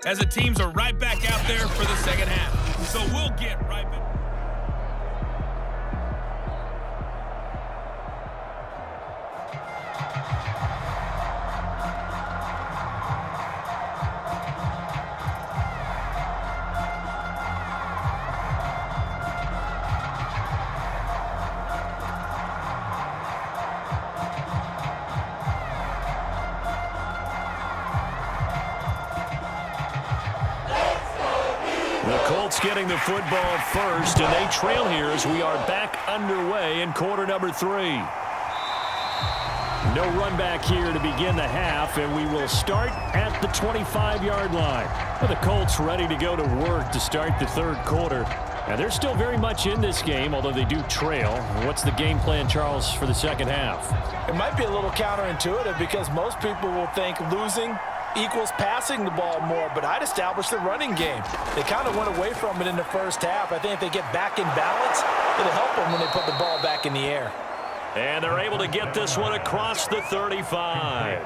as the teams are right back out there for the second half. So we'll get right back. The Colts getting the football first, and they trail here as we are back underway in quarter number 3. No run back here to begin the half, and we will start at the 25-yard line. The Colts ready to go to work to start the third quarter. And they're still very much in this game, although they do trail. What's the game plan, Charles, for the second half? It might be a little counterintuitive because most people will think losing equals passing the ball more, but I'd establish the running game. They kind of went away from it in the first half. I think if they get back in balance, it'll help them when they put the ball back in the air. And they're able to get this one across the 35.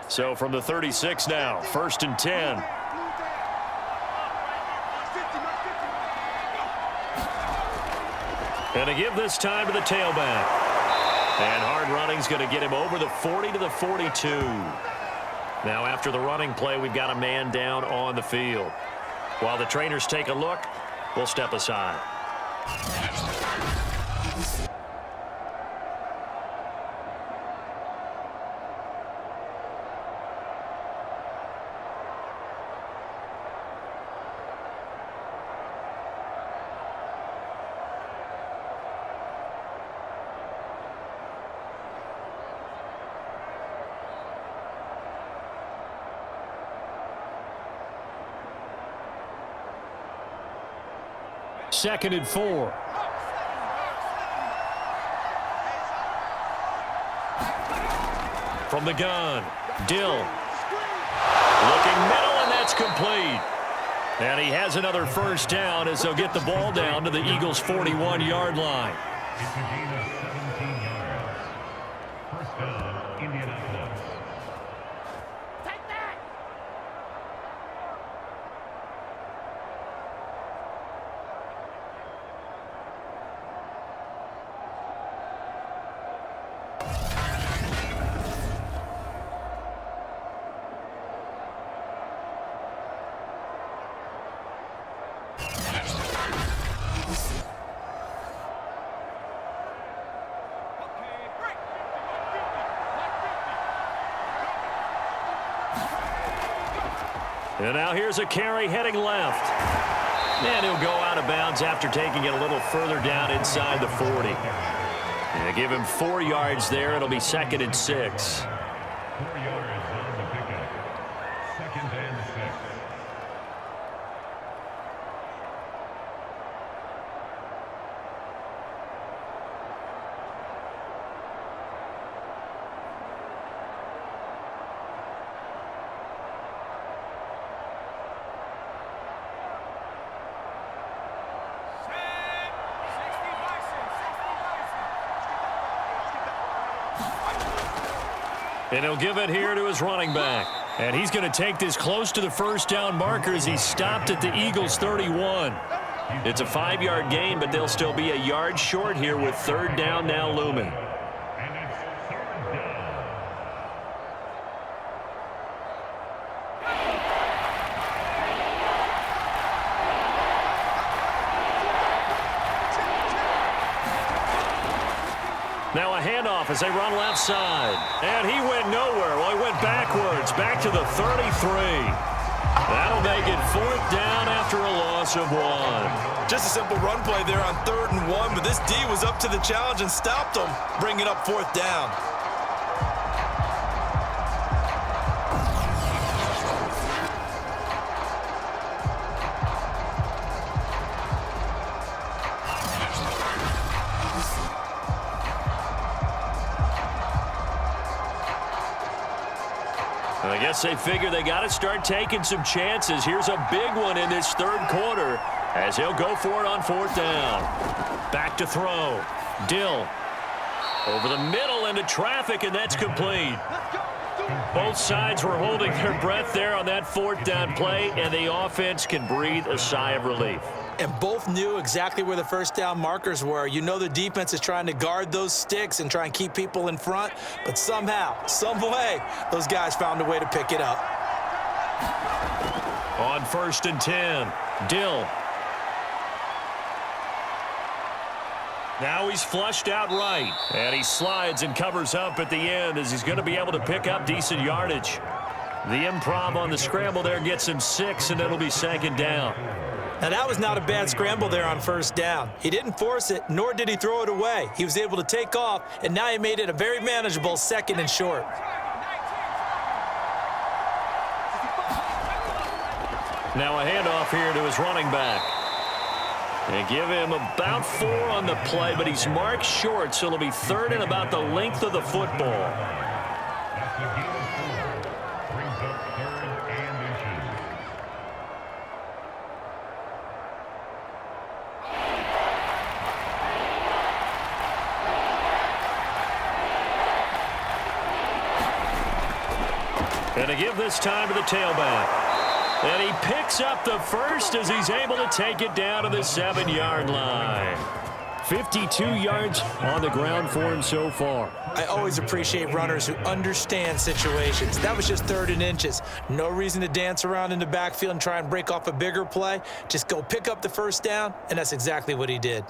So from the 36 now, 1st and 10. And to give this time to the tailback. And hard running's going to get him over the 40 to the 42. Now after the running play, we've got a man down on the field. While the trainers take a look, we'll step aside. Second and 4. From the gun, Dill. Looking middle, and that's complete. And he has another first down as they'll get the ball down to the Eagles' 41-yard line. It's a gain of 17 yards. First down, Indianapolis. Take that! And now here's a carry heading left. And he'll go out of bounds after taking it a little further down inside the 40. And they give him 4 yards there. It'll be 2nd and 6. 4 yards on the pickup. 2nd and 6. And he'll give it here to his running back. And he's going to take this close to the first down marker as he stopped at the Eagles' 31. It's a 5-yard gain, but they'll still be a yard short here with 3rd down now looming. And it's 3rd down. Now a handoff as they run left side. And he went nowhere. Well, he went backwards, back to the 33. That'll make it 4th down after a loss of 1. Just a simple run play there on 3rd and 1, but this D was up to the challenge and stopped them, bringing up 4th down. I guess they figure they got to start taking some chances. Here's a big one in this 3rd quarter. as he'll go for it on 4th down. Back to throw. Dill over the middle into traffic, and that's complete. Both sides were holding their breath there on that 4th down play, and the offense can breathe a sigh of relief. And both knew exactly where the first down markers were. You know the defense is trying to guard those sticks and try and keep people in front, but somehow, some way, those guys found a way to pick it up. On 1st and 10, Dill. Now he's flushed out right, and he slides and covers up at the end as he's going to be able to pick up decent yardage. The improv on the scramble there gets him 6, and it'll be 2nd down. Now, that was not a bad scramble there on 1st down. He didn't force it, nor did he throw it away. He was able to take off, and now he made it a very manageable 2nd and short. Now a handoff here to his running back. They give him about 4 on the play, but he's marked short, so it'll be 3rd and about the length of the football. That's a gain of 4. Brings up 3rd and inches. And to give this time to the tailback. And he picks up the first as he's able to take it down to the 7-yard line. 52 yards on the ground for him so far. I always appreciate runners who understand situations. That was just 3rd and inches. No reason to dance around in the backfield and try and break off a bigger play. Just go pick up the first down, and that's exactly what he did.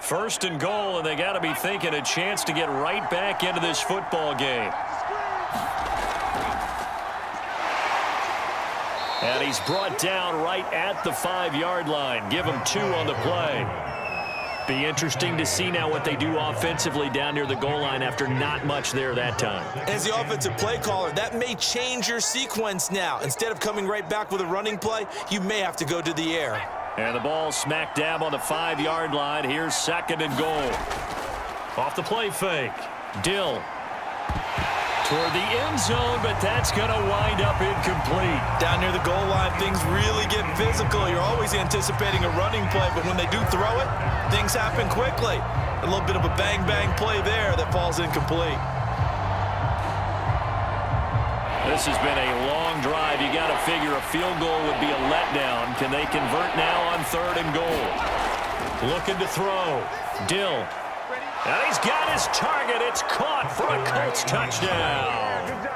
First and goal, and they got to be thinking a chance to get right back into this football game. And he's brought down right at the 5-yard line. Give him 2 on the play. Be interesting to see now what they do offensively down near the goal line after not much there that time. As the offensive play caller, that may change your sequence now. Instead of coming right back with a running play, you may have to go to the air. And the ball smack dab on the 5-yard line. Here's 2nd and goal. Off the play fake. Dill toward the end zone, but that's going to wind up incomplete. Down near the goal line, things really get physical. You're always anticipating a running play, but when they do throw it, things happen quickly. A little bit of a bang-bang play there that falls incomplete. This has been a long drive. You got to figure a field goal would be a letdown. Can they convert now on 3rd and goal? Looking to throw. Dill. And he's got his target. It's caught for a Colts touchdown.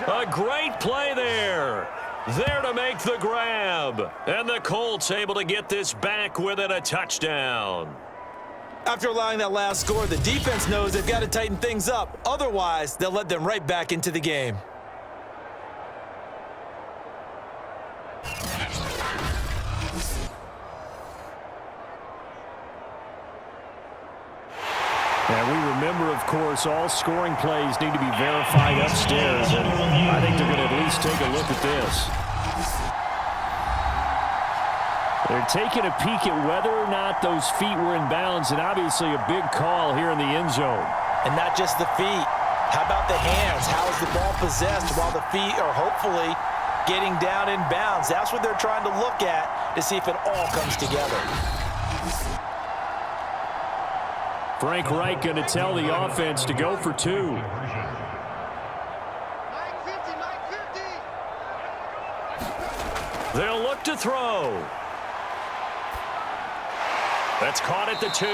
A great play there. There to make the grab. And the Colts able to get this back within a touchdown. After allowing that last score, the defense knows they've got to tighten things up. Otherwise, they'll let them right back into the game. And we remember, of course, all scoring plays need to be verified upstairs, and I think they're going to at least take a look at this. They're taking a peek at whether or not those feet were in bounds, and obviously a big call here in the end zone. And not just the feet. How about the hands? How is the ball possessed while the feet are hopefully getting down in bounds? That's what they're trying to look at to see if it all comes together. Frank Reich going to tell the offense to go for 2. They'll look to throw. That's caught at the 2.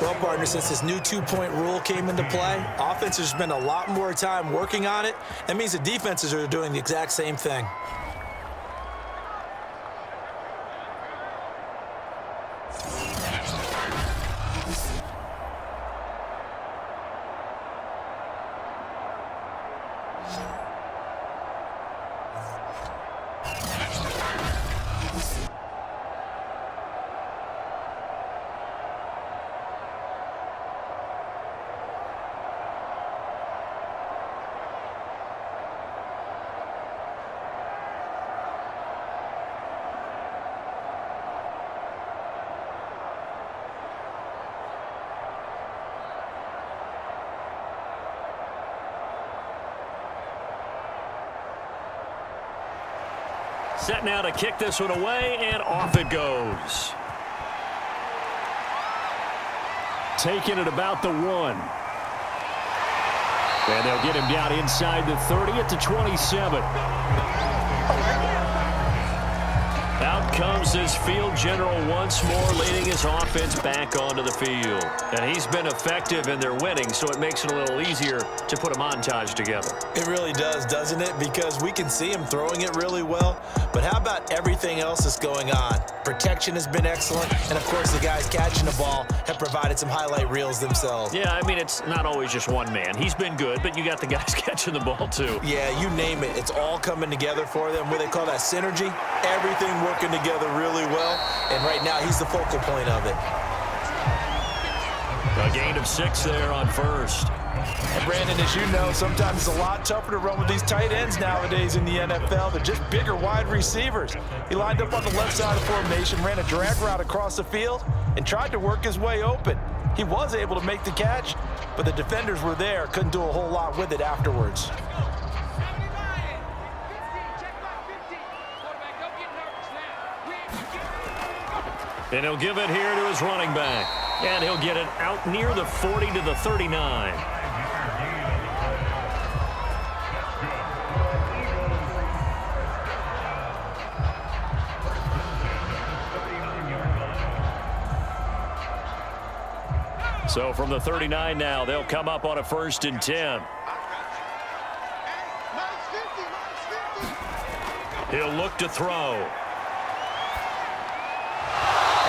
Well, partner, since this new 2-point rule came into play, offenses spend a lot more time working on it. That means the defenses are doing the exact same thing. Set now to kick this one away, and off it goes. Taking it about the 1. And they'll get him down inside the 30 at the 27. Out comes this field general once more, leading his offense back onto the field. And he's been effective in their winning, so it makes it a little easier to put a montage together. It really does, doesn't it? Because we can see him throwing it really well. But how about everything else that's going on? Protection has been excellent. And, of course, the guys catching the ball have provided some highlight reels themselves. Yeah, I mean, it's not always just one man. He's been good, but you got the guys catching the ball, too. Yeah, you name it. It's all coming together for them. What they call that synergy. Everything working together really well. And right now, he's the focal point of it. A gain of 6 there on first. And Brandon, as you know, sometimes it's a lot tougher to run with these tight ends nowadays in the NFL. They're just bigger wide receivers. He lined up on the left side of the formation, ran a drag route across the field, and tried to work his way open. He was able to make the catch, but the defenders were there, couldn't do a whole lot with it afterwards. And he'll give it here to his running back. And he'll get it out near the 40 to the 39. So from the 39 now, they'll come up on a 1st and 10. He'll look to throw.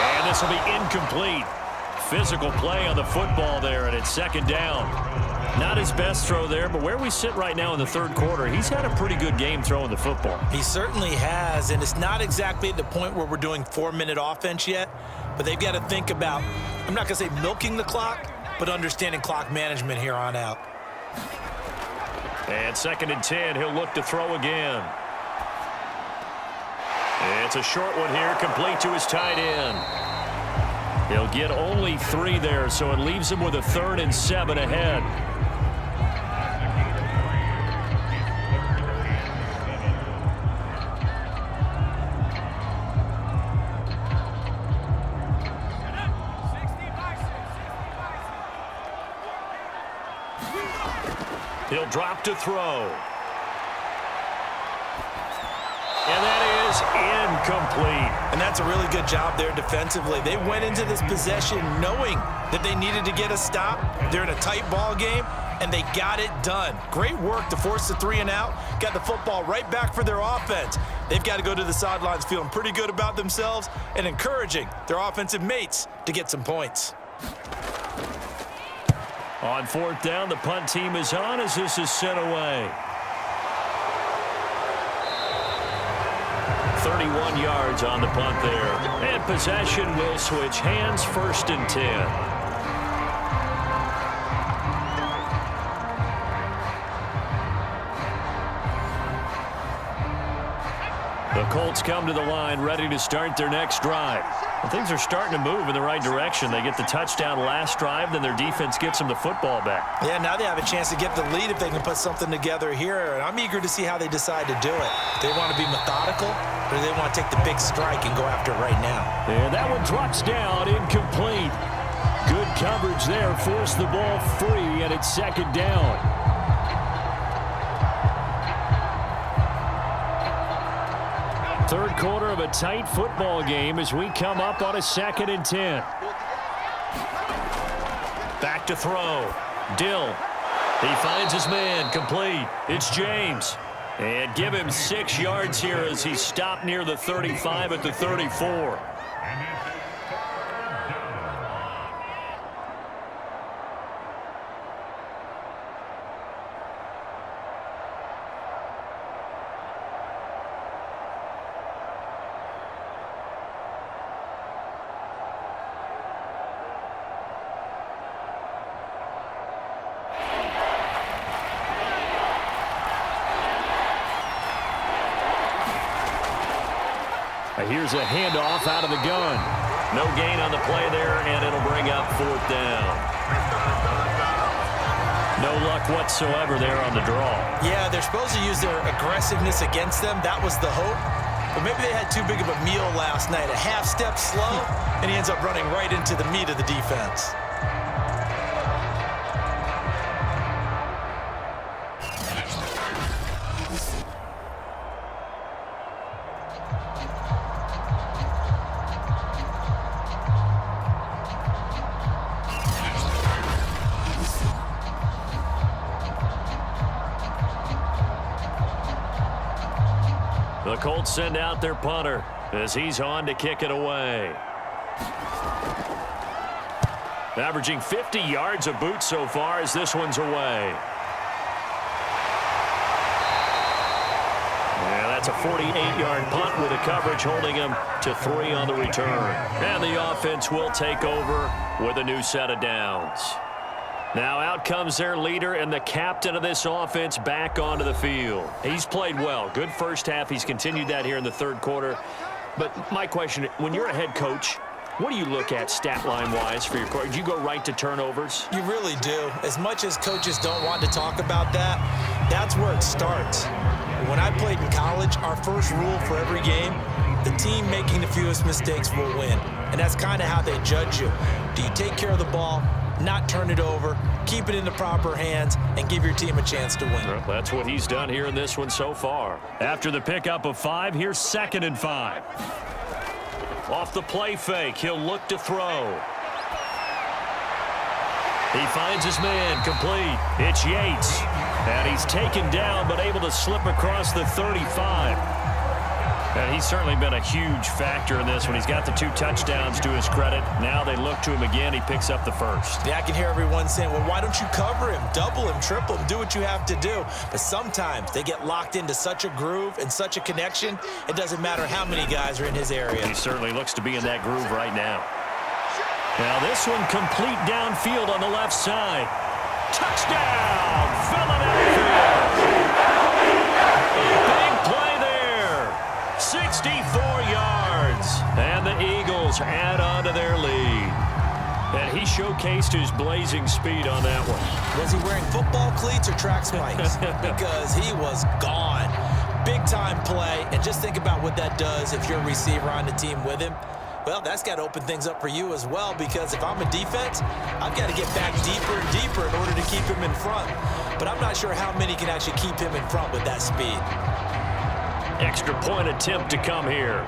And this will be incomplete. Physical play on the football there, and it's 2nd down. Not his best throw there, but where we sit right now in the 3rd quarter, he's had a pretty good game throwing the football. He certainly has, and it's not exactly at the point where we're doing 4-minute offense yet, but they've got to think about, I'm not going to say milking the clock, but understanding clock management here on out. And 2nd and 10, he'll look to throw again. It's a short one here, complete to his tight end. He'll get only 3 there, so it leaves him with a 3rd and 7 ahead. He'll drop to throw. And that is incomplete. And that's a really good job there defensively. They went into this possession knowing that they needed to get a stop. They're in a tight ball game, and they got it done. Great work to force the 3 and out. Got the football right back for their offense. They've got to go to the sidelines feeling pretty good about themselves and encouraging their offensive mates to get some points. On 4th down, the punt team is on as this is sent away. 31 yards on the punt there. And possession will switch hands, 1st and 10. The Colts come to the line ready to start their next drive. And things are starting to move in the right direction. They get the touchdown last drive, then their defense gets them the football back. Yeah, now they have a chance to get the lead if they can put something together here. And I'm eager to see how they decide to do it. They want to be methodical, or do they want to take the big strike and go after it right now? And that one drops down, incomplete. Good coverage there, forced the ball free, and it's 2nd down. Third quarter of a tight football game as we come up on a 2nd and 10. Back to throw. Dill. He finds his man. Complete. It's James. And give him 6 yards here as he stopped near the 35 at the 34. Here's a handoff out of the gun. No gain on the play there, and it'll bring up 4th down. No luck whatsoever there on the draw. Yeah, they're supposed to use their aggressiveness against them. That was the hope. but maybe they had too big of a meal last night. A half step slow, and he ends up running right into the meat of the defense. The Colts send out their punter as he's on to kick it away. Averaging 50 yards a boot so far as this one's away. Yeah, that's a 48-yard punt with a coverage holding him to 3 on the return. And the offense will take over with a new set of downs. Now out comes their leader and the captain of this offense back onto the field. He's played well. Good first half. He's continued that here in the third quarter. But my question, when you're a head coach, what do you look at stat line-wise for your coach? Do you go right to turnovers? You really do. As much as coaches don't want to talk about that, that's where it starts. When I played in college, our first rule for every game, the team making the fewest mistakes will win. And that's kind of how they judge you. Do you take care of the ball, not turn it over, keep it in the proper hands, and give your team a chance to win? Well, that's what he's done here in this one so far. After the pickup of 5, here's 2nd and 5. Off the play fake, he'll look to throw. He finds his man, complete. It's Yates. And he's taken down, but able to slip across the 35. And he's certainly been a huge factor in this one. He's got the 2 touchdowns to his credit. Now they look to him again. He picks up the first. Yeah, I can hear everyone saying, well, why don't you cover him, double him, triple him, do what you have to do. But sometimes they get locked into such a groove and such a connection, it doesn't matter how many guys are in his area. He certainly looks to be in that groove right now. Now this one complete downfield on the left side. Touchdown, Philadelphia! Big play there. 64 yards. And the Eagles add on to their lead. And he showcased his blazing speed on that one. Was he wearing football cleats or track spikes? Because he was gone. Big-time play. And just think about what that does if you're a receiver on the team with him. Well, that's got to open things up for you as well, because if I'm a defense, I've got to get back deeper and deeper in order to keep him in front. But I'm not sure how many can actually keep him in front with that speed. Extra point attempt to come here.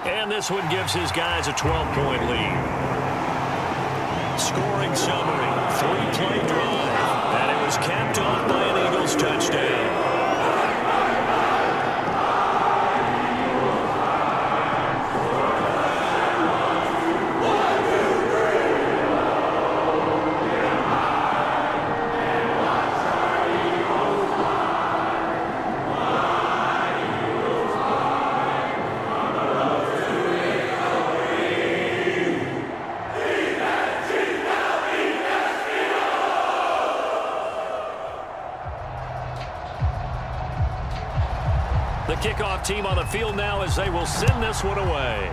And this one gives his guys a 12-point lead. Scoring summary, 3-play drive. And it was capped off by an Eagles touchdown. The kickoff team on the field now as they will send this one away.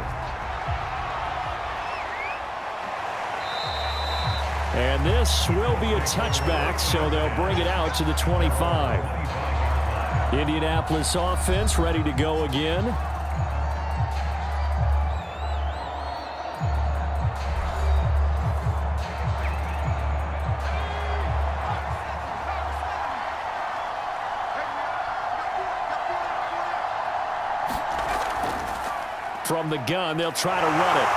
And this will be a touchback, so they'll bring it out to the 25. Indianapolis offense ready to go again. From the gun, they'll try to run it.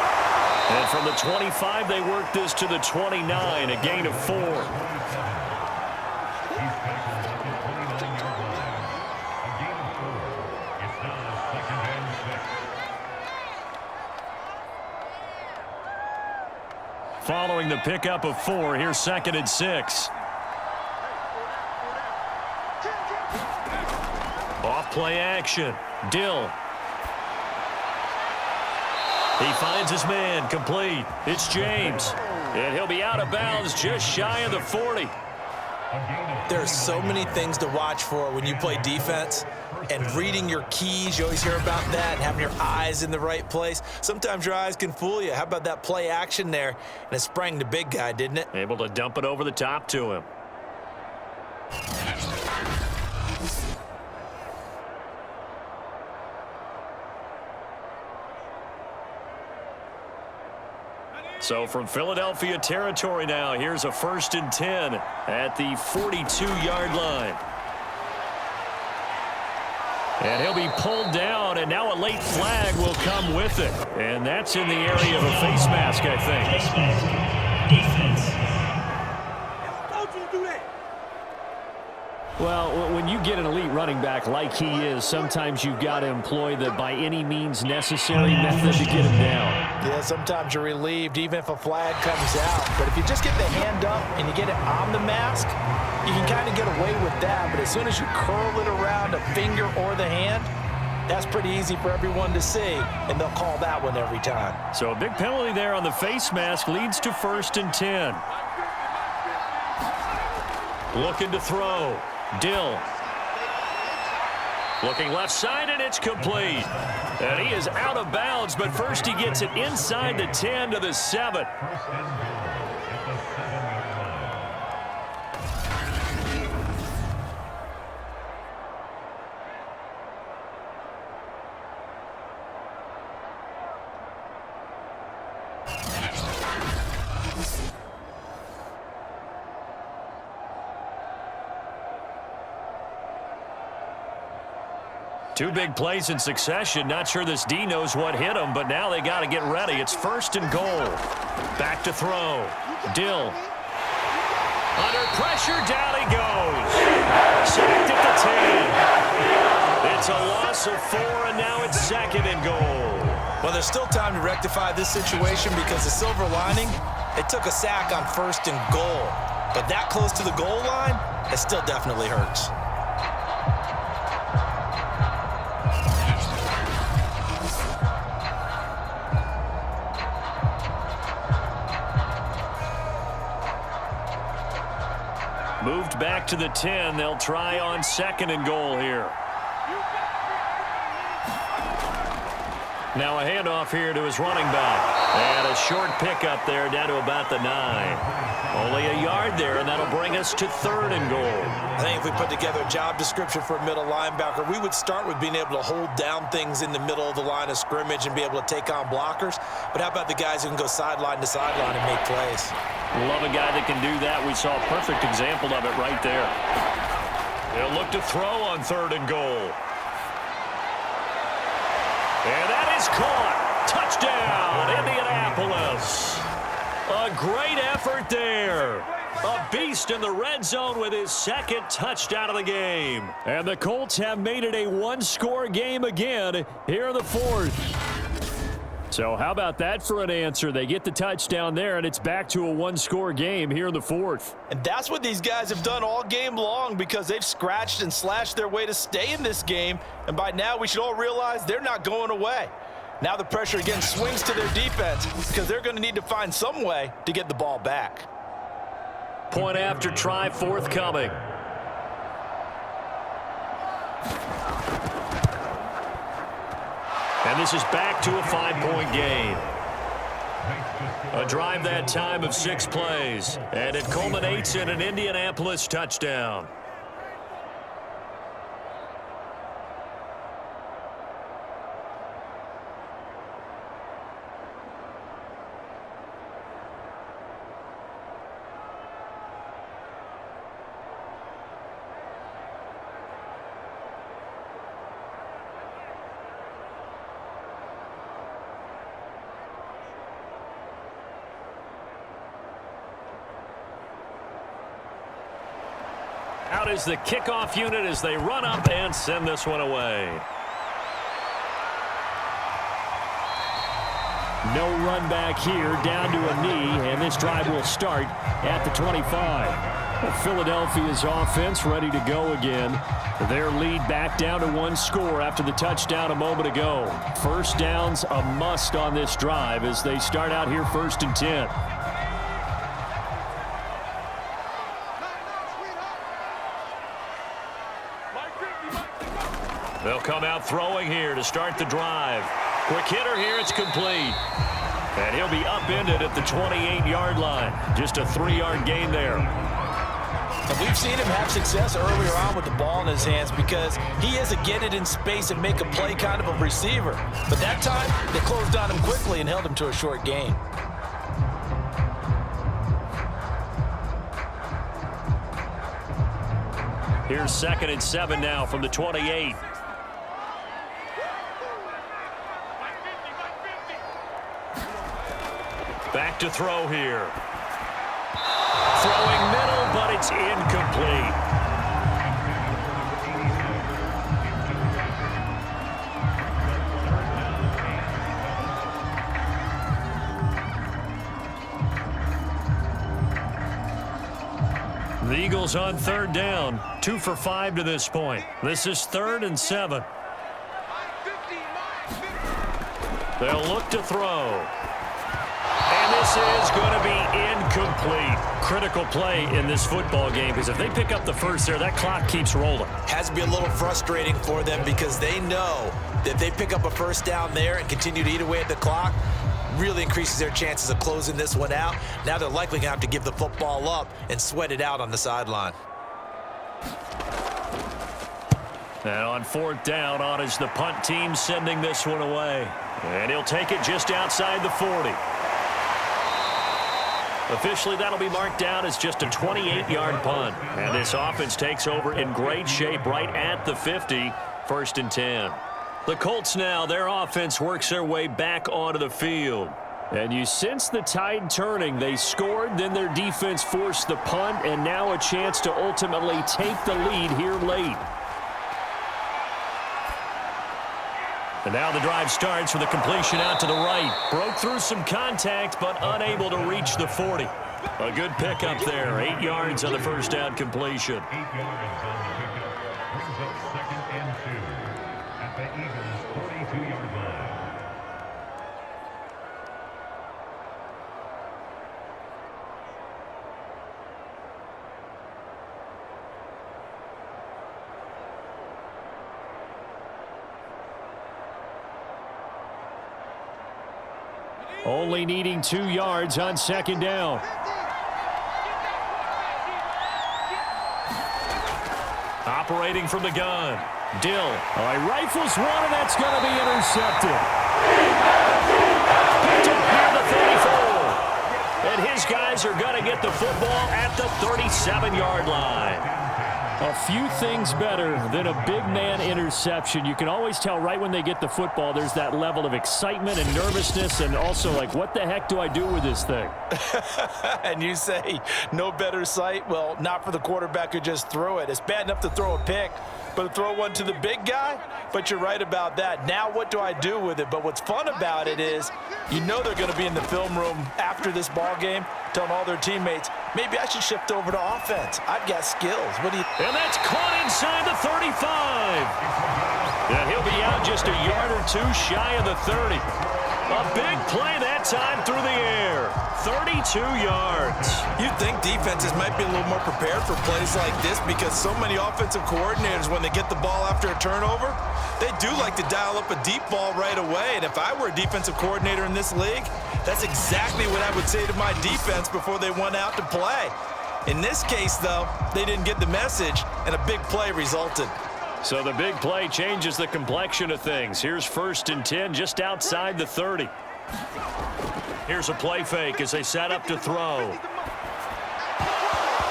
And from the 25, they work this to the 29, a gain of 4. Following the pickup of 4, here's 2nd and 6. Off play action. Dill. He finds his man, complete. It's James. And he'll be out of bounds just shy of the 40. There's so many things to watch for when you play defense. And reading your keys, you always hear about that, and having your eyes in the right place. Sometimes your eyes can fool you. How about that play action there? And it sprang the big guy, didn't it? Able to dump it over the top to him. So from Philadelphia territory now, here's a 1st and 10 at the 42-yard line. And he'll be pulled down, and now a late flag will come with it. And that's in the area of a face mask, I think. Face mask. Defense. Don't you do that. Well, when you get an elite running back like he is, sometimes you've got to employ the by any means necessary method to get him down. Yeah, sometimes you're relieved even if a flag comes out. But if you just get the hand up and you get it on the mask, you can kind of get away with that. But as soon as you curl it around a finger or the hand, that's pretty easy for everyone to see, and they'll call that one every time. So a big penalty there on the face mask leads to 1st and 10. Looking to throw. Dill. Looking left side, and it's complete. And he is out of bounds, but first he gets it inside the 10 to the 7. First and goal at the 7-yard line. Two big plays in succession. Not sure this D knows what hit him, but now they got to get ready. It's 1st and goal. Back to throw. Dill. Under pressure, down he goes. Sacked at the 10. It's a loss of 4, and now it's 2nd and goal. Well, there's still time to rectify this situation because the silver lining, it took a sack on 1st and goal. But that close to the goal line, it still definitely hurts. Moved back to the 10. They'll try on 2nd and goal here. Now a handoff here to his running back. And a short pickup there down to about the 9. Only a yard there, and that'll bring us to 3rd and goal. I think if we put together a job description for a middle linebacker, we would start with being able to hold down things in the middle of the line of scrimmage and be able to take on blockers. But how about the guys who can go sideline to sideline and make plays? Love a guy that can do that. We saw a perfect example of it right there. They'll look to throw on 3rd and goal. And that is caught. Touchdown, Indianapolis. A great effort there. A beast in the red zone with his 2nd touchdown of the game. And the Colts have made it a one-score game again here in the 4th. So how about that for an answer? They get the touchdown there, and it's back to a one-score game here in the 4th. And that's what these guys have done all game long because they've scratched and slashed their way to stay in this game. And by now, we should all realize they're not going away. Now the pressure again swings to their defense because they're going to need to find some way to get the ball back. Point after try forthcoming. And this is back to a 5-point game. A drive that time of 6 plays. And it culminates in an Indianapolis touchdown. Out is the kickoff unit as they run up and send this one away. No run back here, down to a knee, and this drive will start at the 25. Well, Philadelphia's offense ready to go again. Their lead back down to 1 score after the touchdown a moment ago. First down's a must on this drive as they start out here 1st and 10. They'll come out throwing here to start the drive. Quick hitter here, it's complete. And he'll be upended at the 28-yard line. Just a 3-yard gain there. And we've seen him have success earlier on with the ball in his hands because he is a get it in space and make a play kind of a receiver. But that time, they closed on him quickly and held him to a short gain. Here's 2nd and 7 now from the 28. Back to throw here. Throwing middle, but it's incomplete. The Eagles on 3rd down, 2 for 5 to this point. This is 3rd and 7. They'll look to throw. And this is going to be incomplete. Critical play in this football game, because if they pick up the first there, that clock keeps rolling. Has to be a little frustrating for them because they know that if they pick up a first down there and continue to eat away at the clock, really increases their chances of closing this one out. Now they're likely going to have to give the football up and sweat it out on the sideline. And on 4th down, on is the punt team sending this one away. And he'll take it just outside the 40. Officially, that'll be marked down as just a 28-yard punt. And this offense takes over in great shape right at the 50, 1st and 10. The Colts now, their offense works their way back onto the field. And you sense the tide turning. They scored, then their defense forced the punt, and now a chance to ultimately take the lead here late. And now the drive starts with a completion out to the right. Broke through some contact, but unable to reach the 40. A good pickup there. 8 yards on the first down completion. 8 yards on the pickup. Brings up 2nd and 2 at the Eagles' 42-yard line. Only needing 2 yards on 2nd down. Operating from the gun. Dill. Rifles one, and that's going to be intercepted. Picked up near the 34. And his guys are going to get the football at the 37-yard line. A few things better than a big man interception. You can always tell right when they get the football, there's that level of excitement and nervousness, and also like, what the heck do I do with this thing? And you say, no better sight? Well, not for the quarterback who just threw it. It's bad enough to throw a pick, but to throw one to the big guy? But you're right about that. Now what do I do with it? But what's fun about it is, you know they're going to be in the film room after this ball game, telling all their teammates, maybe I should shift over to offense. I've got skills. What do you... And that's caught inside the 35. And he'll be out just a yard or two shy of the 30. A big play that time through the air. 32 yards. You'd think defenses might be a little more prepared for plays like this because so many offensive coordinators, when they get the ball after a turnover, they do like to dial up a deep ball right away. And if I were a defensive coordinator in this league, that's exactly what I would say to my defense before they went out to play. In this case, though, they didn't get the message, and a big play resulted. So the big play changes the complexion of things. Here's 1st and 10 just outside the 30. Here's a play fake as they set up to throw.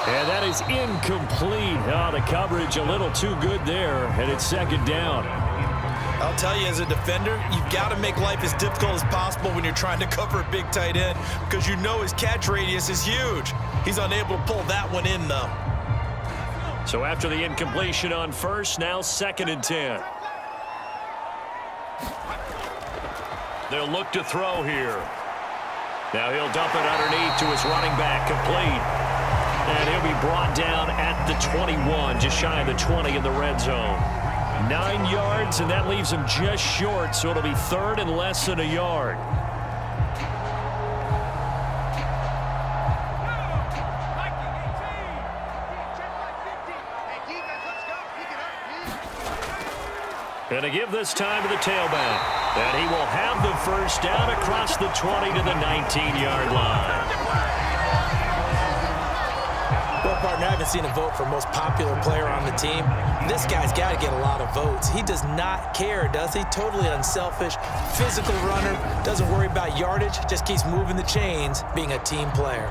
And that is incomplete. Oh, the coverage a little too good there, and it's 2nd down. I'll tell you, as a defender, you've got to make life as difficult as possible when you're trying to cover a big tight end because you know his catch radius is huge. He's unable to pull that one in, though. So after the incompletion on 1st, now 2nd and 10. They'll look to throw here. Now he'll dump it underneath to his running back, complete. And he'll be brought down at the 21, just shy of the 20 in the red zone. 9 yards, and that leaves him just short, so it'll be 3rd and less than a yard. And to give this time to the tailback. And he will have the first down across the 20 to the 19-yard line. Well, partner, I haven't seen a vote for most popular player on the team. This guy's got to get a lot of votes. He does not care, does he? Totally unselfish, physical runner, doesn't worry about yardage, just keeps moving the chains, being a team player.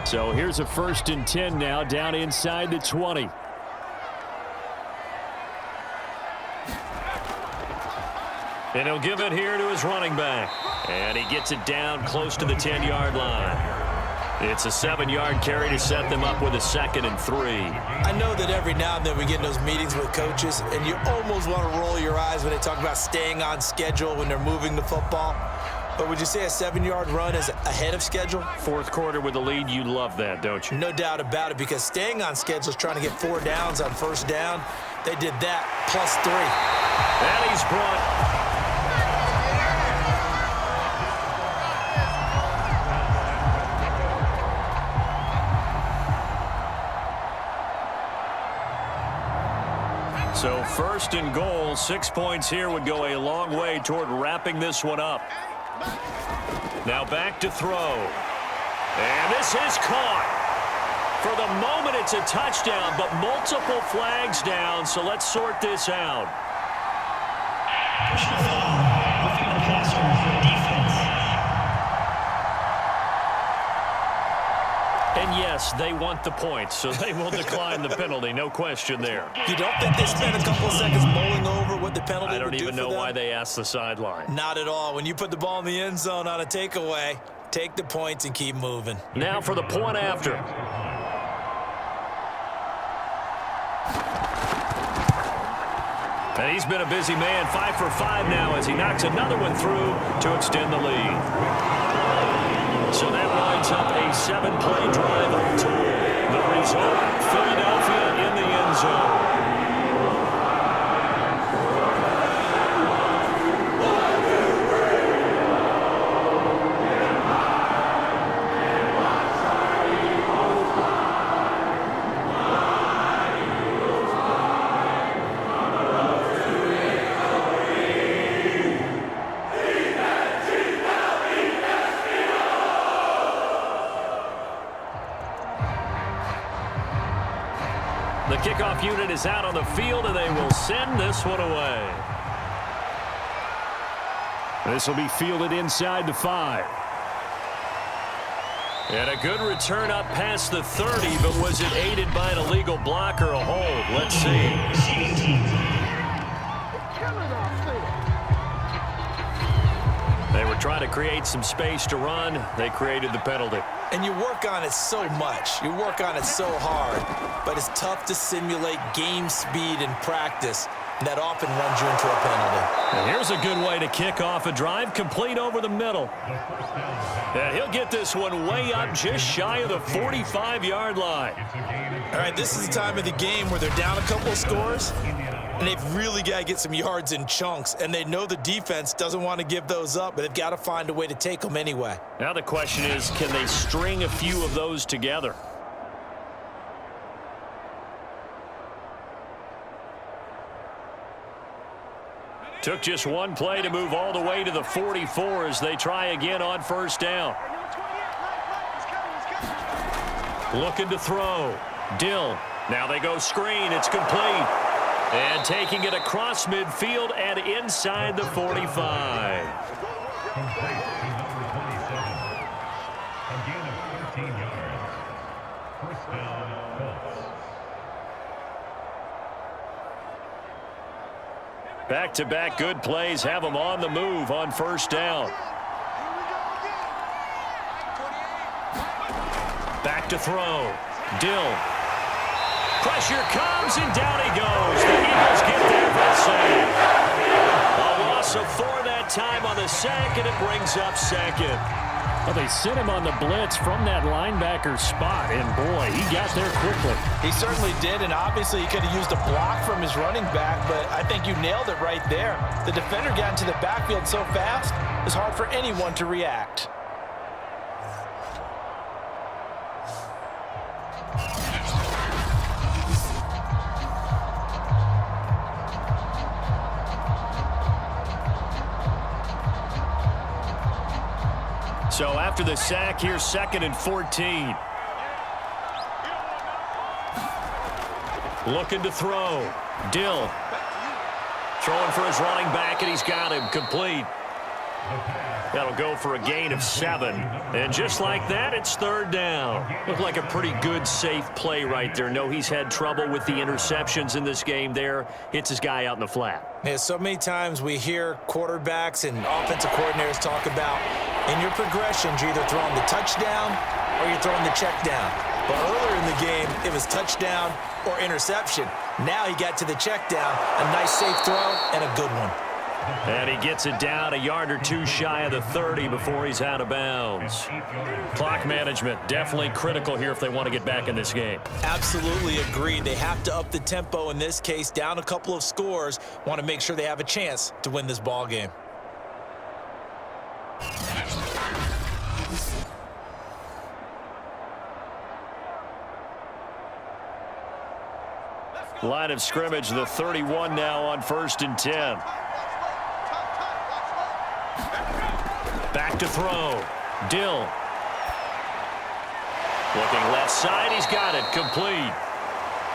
So here's a 1st and 10 now down inside the 20. And he'll give it here to his running back. And he gets it down close to the 10-yard line. It's a 7-yard carry to set them up with a 2nd and 3. I know that every now and then we get in those meetings with coaches, and you almost want to roll your eyes when they talk about staying on schedule when they're moving the football. But would you say a 7-yard run is ahead of schedule? 4th quarter with the lead, you love that, don't you? No doubt about it, because staying on schedule is trying to get 4 downs on 1st down. They did that plus 3. And he's brought. So 1st and goal, 6 points here would go a long way toward wrapping this one up. Now back to throw. And this is caught. For the moment, it's a touchdown, but multiple flags down, so let's sort this out. Personal foul. Roughing the passer for defense. And yes, they want the points, so they will decline the penalty, no question there. You don't think they spent a couple of seconds mulling over what the penalty I don't would do even for know them? why they asked the sideline. Not at all. When you put the ball in the end zone on a takeaway, take the points and keep moving. Now for the point after. And he's been a busy man, 5 for 5 now as he knocks another one through to extend the lead. So that winds up a 7-play drive all told. The result, Philadelphia in the end zone. The kickoff unit is out on the field, and they will send this one away. This will be fielded inside the 5. And a good return up past the 30, but was it aided by an illegal block or a hold? Let's see. Receiving team. They were trying to create some space to run. They created the penalty. And you work on it so much. You work on it so hard. But it's tough to simulate game speed in practice. And that often runs you into a penalty. And here's a good way to kick off a drive, complete over the middle. And he'll get this one way up just shy of the 45-yard line. All right, this is the time of the game where they're down a couple of scores. And they've really got to get some yards in chunks. And they know the defense doesn't want to give those up, but they've got to find a way to take them anyway. Now the question is, can they string a few of those together? Took just one play to move all the way to the 44 as they try again on 1st down. Looking to throw. Dill. Now they go screen. It's complete. And taking it across midfield and inside the 45. Complete to number 27. A gain of 13 yards. 1st down, Colts. Back-to-back good plays have them on the move on 1st down. Back to throw. Dill. Pressure comes, and down he goes. The Eagles get there for a sack. A loss of 4 that time on the sack, and it brings up 2nd. Well, they sent him on the blitz from that linebacker spot, and boy, he got there quickly. He certainly did, and obviously he could have used a block from his running back, but I think you nailed it right there. The defender got into the backfield so fast, it's hard for anyone to react. So after the sack, here's 2nd and 14. Looking to throw. Dill. Throwing for his running back, and he's got him complete. That'll go for a gain of 7. And just like that, it's third down. Looked like a pretty good, safe play right there. No, he's had trouble with the interceptions in this game there. Hits his guy out in the flat. Yeah, so many times we hear quarterbacks and offensive coordinators talk about in your progressions, you're either throwing the touchdown or you're throwing the check down. But earlier in the game, it was touchdown or interception. Now he got to the check down, a nice safe throw and a good one. And he gets it down a yard or two shy of the 30 before he's out of bounds. Clock management definitely critical here if they want to get back in this game. Absolutely agreed. They have to up the tempo in this case, down a couple of scores. Want to make sure they have a chance to win this ball game. Line of scrimmage, the 31 now on 1st and 10. Back to throw. Dill. Looking left side, he's got it, complete.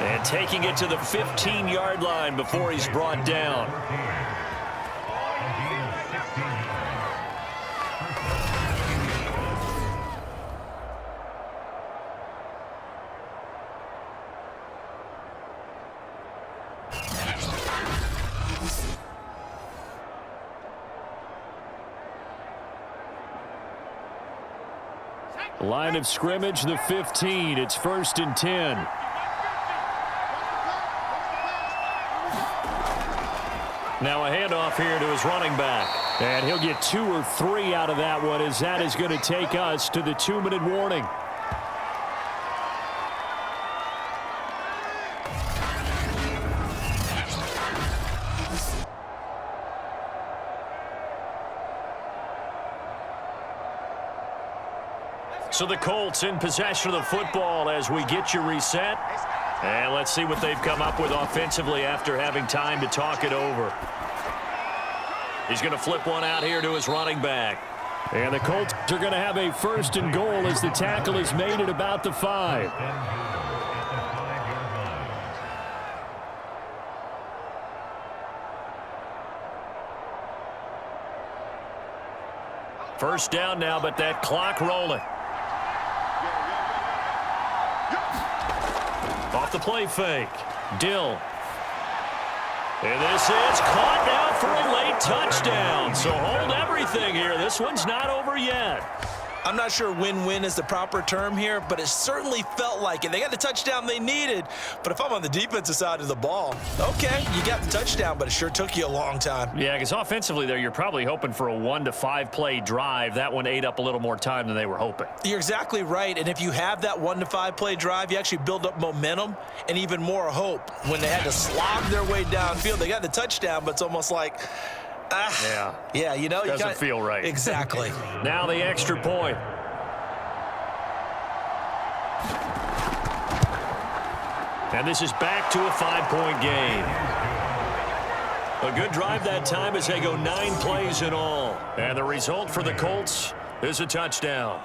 And taking it to the 15-yard line before he's brought down. Line of scrimmage, the 15. It's 1st and 10. Now a handoff here to his running back. And he'll get 2 or 3 out of that one, as that is going to take us to the 2-minute warning. So the Colts in possession of the football as we get you reset. And let's see what they've come up with offensively after having time to talk it over. He's going to flip one out here to his running back. And the Colts are going to have a 1st and goal as the tackle is made at about the 5. First down now, but that clock rolling. Off the play fake. Dill. And this is caught now for a late touchdown. So hold everything here. This one's not over yet. I'm not sure win-win is the proper term here, but it certainly felt like it. They got the touchdown they needed, but if I'm on the defensive side of the ball, okay, you got the touchdown, but it sure took you a long time. Yeah, because offensively there, you're probably hoping for a 1 to 5 play drive. That one ate up a little more time than they were hoping. You're exactly right, and if you have that 1 to 5 play drive, you actually build up momentum and even more hope. When they had to slog their way downfield, they got the touchdown, but it's almost like, yeah, you know, doesn't feel right. Exactly. Now the extra point. And this is back to a 5-point game. A good drive that time as they go 9 plays in all. And the result for the Colts is a touchdown.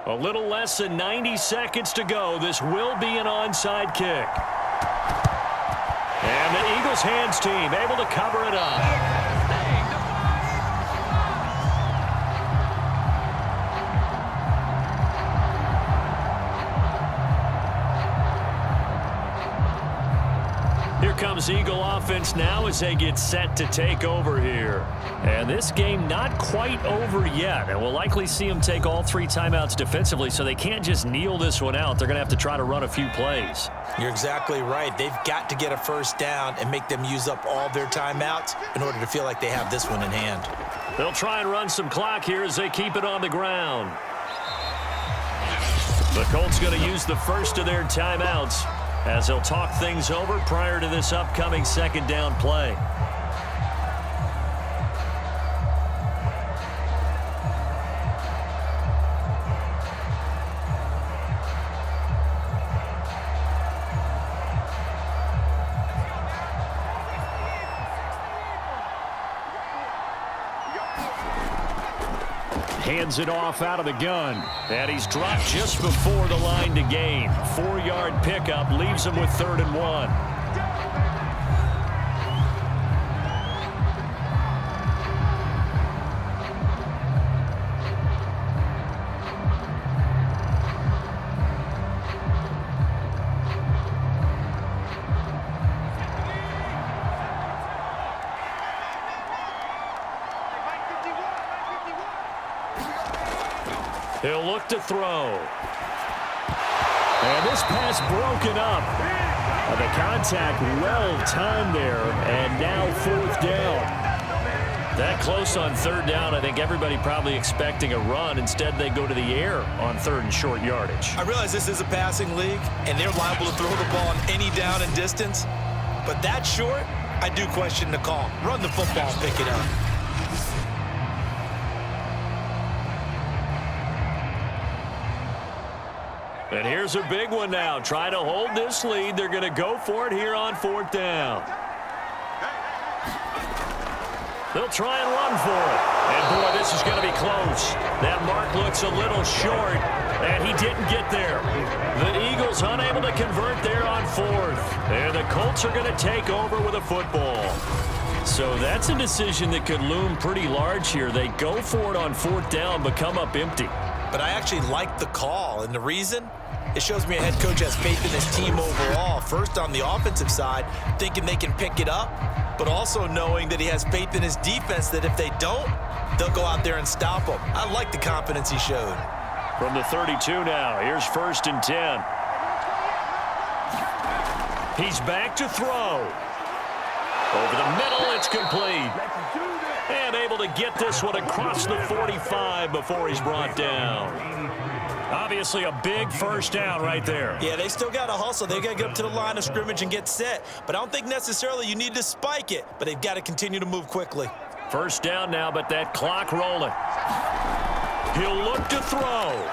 A little less than 90 seconds to go. This will be an onside kick. And the Eagles hands team able to cover it up. Here comes Eagle offense now as they get set to take over here. And this game not quite over yet. And we'll likely see them take all 3 timeouts defensively, so they can't just kneel this one out. They're going to have to try to run a few plays. You're exactly right. They've got to get a first down and make them use up all their timeouts in order to feel like they have this one in hand. They'll try and run some clock here as they keep it on the ground. The Colts going to use the first of their timeouts as they'll talk things over prior to this upcoming 2nd down play. Hands it off out of the gun. And he's dropped just before the line to gain. 4-yard pickup leaves him with 3rd and 1. He'll look to throw. And this pass broken up. The contact well timed there, and now 4th down. That close on 3rd down, I think everybody probably expecting a run. Instead, they go to the air on 3rd and short yardage. I realize this is a passing league, and they're liable to throw the ball on any down and distance. But that short, I do question the call. Run the football and pick it up. And here's a big one now. Trying to hold this lead. They're going to go for it here on 4th down. They'll try and run for it. And, boy, this is going to be close. That mark looks a little short, and he didn't get there. The Eagles unable to convert there on 4th. And the Colts are going to take over with a football. So that's a decision that could loom pretty large here. They go for it on 4th down, but come up empty. But I actually like the call, and the reason? It shows me a head coach has faith in his team overall. First, on the offensive side, thinking they can pick it up, but also knowing that he has faith in his defense that if they don't, they'll go out there and stop them. I like the confidence he showed. From the 32 now, here's 1st and 10. He's back to throw. Over the middle, it's complete. And able to get this one across the 45 before he's brought down. Obviously a big 1st down right there. Yeah, they still got to hustle. They got to get up to the line of scrimmage and get set. But I don't think necessarily you need to spike it, but they've got to continue to move quickly. 1st down now, but that clock rolling. He'll look to throw.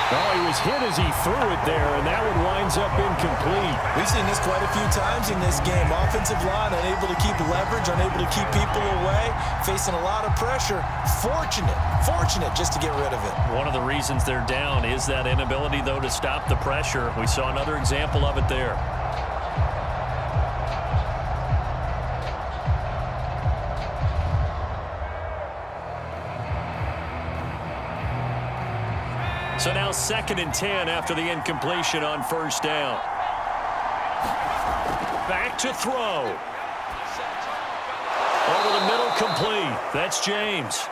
Oh, he was hit as he threw it there, and that one winds up incomplete. We've seen this quite a few times in this game. Offensive line unable to keep leverage, unable to keep people away, facing a lot of pressure. Fortunate just to get rid of it. One of the reasons they're down is that inability, though, to stop the pressure. We saw another example of it there. So now 2nd and 10 after the incompletion on 1st down. Back to throw. Over the middle, complete. That's James.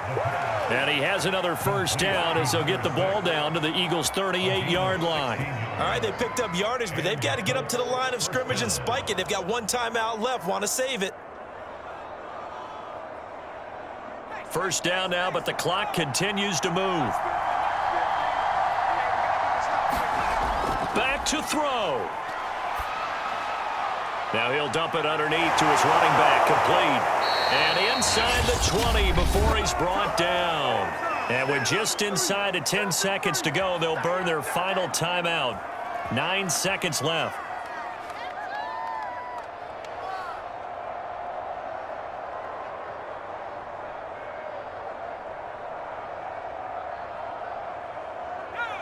And he has another 1st down as they'll get the ball down to the Eagles' 38-yard line. All right, they picked up yardage, but they've got to get up to the line of scrimmage and spike it. They've got one timeout left, want to save it. 1st down now, but the clock continues to move. Back to throw. Now he'll dump it underneath to his running back, complete. And inside the 20 before he's brought down. And with just inside of 10 seconds to go, they'll burn their final timeout. 9 seconds left.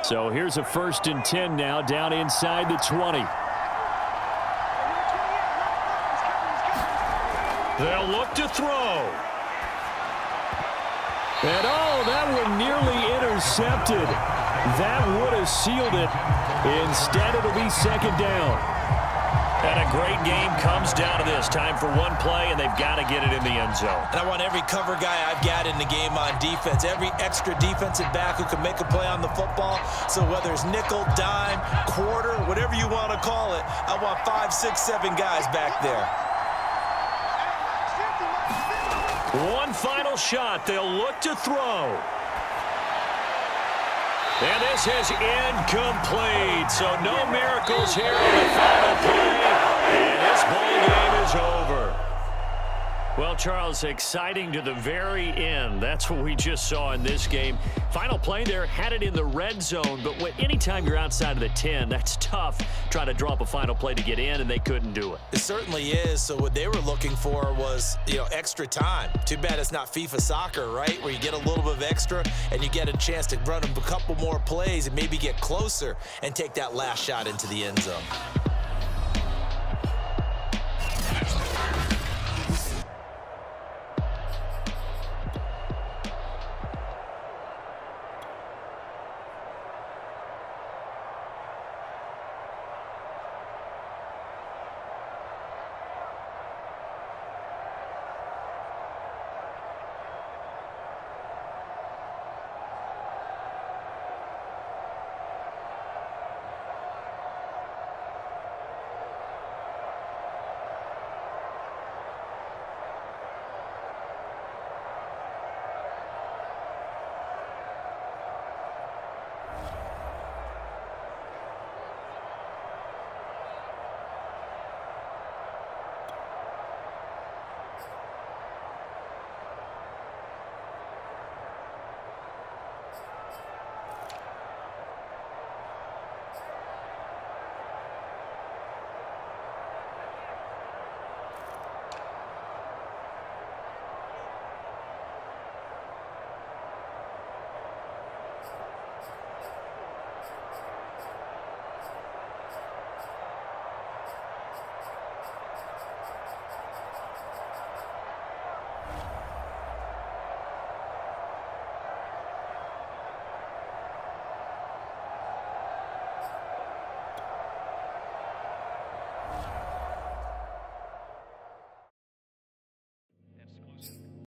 So here's a 1st and 10 now, down inside the 20. They'll look to throw. And oh, that one nearly intercepted. That would have sealed it. Instead, it'll be 2nd down. And a great game comes down to this. Time for one play, and they've got to get it in the end zone. And I want every cover guy I've got in the game on defense, every extra defensive back who can make a play on the football. So whether it's nickel, dime, quarter, whatever you want to call it, I want 5, 6, 7 guys back there. One final shot. They'll look to throw. And this is incomplete. So no miracles here in the final play. And this ball game is over. Well, Charles, exciting to the very end. That's what we just saw in this game. Final play there, had it in the red zone, but anytime you're outside of the 10, that's tough trying to draw up a final play to get in, and they couldn't do it. It certainly is. So what they were looking for was, extra time. Too bad it's not FIFA soccer, right, where you get a little bit of extra and you get a chance to run a couple more plays and maybe get closer and take that last shot into the end zone.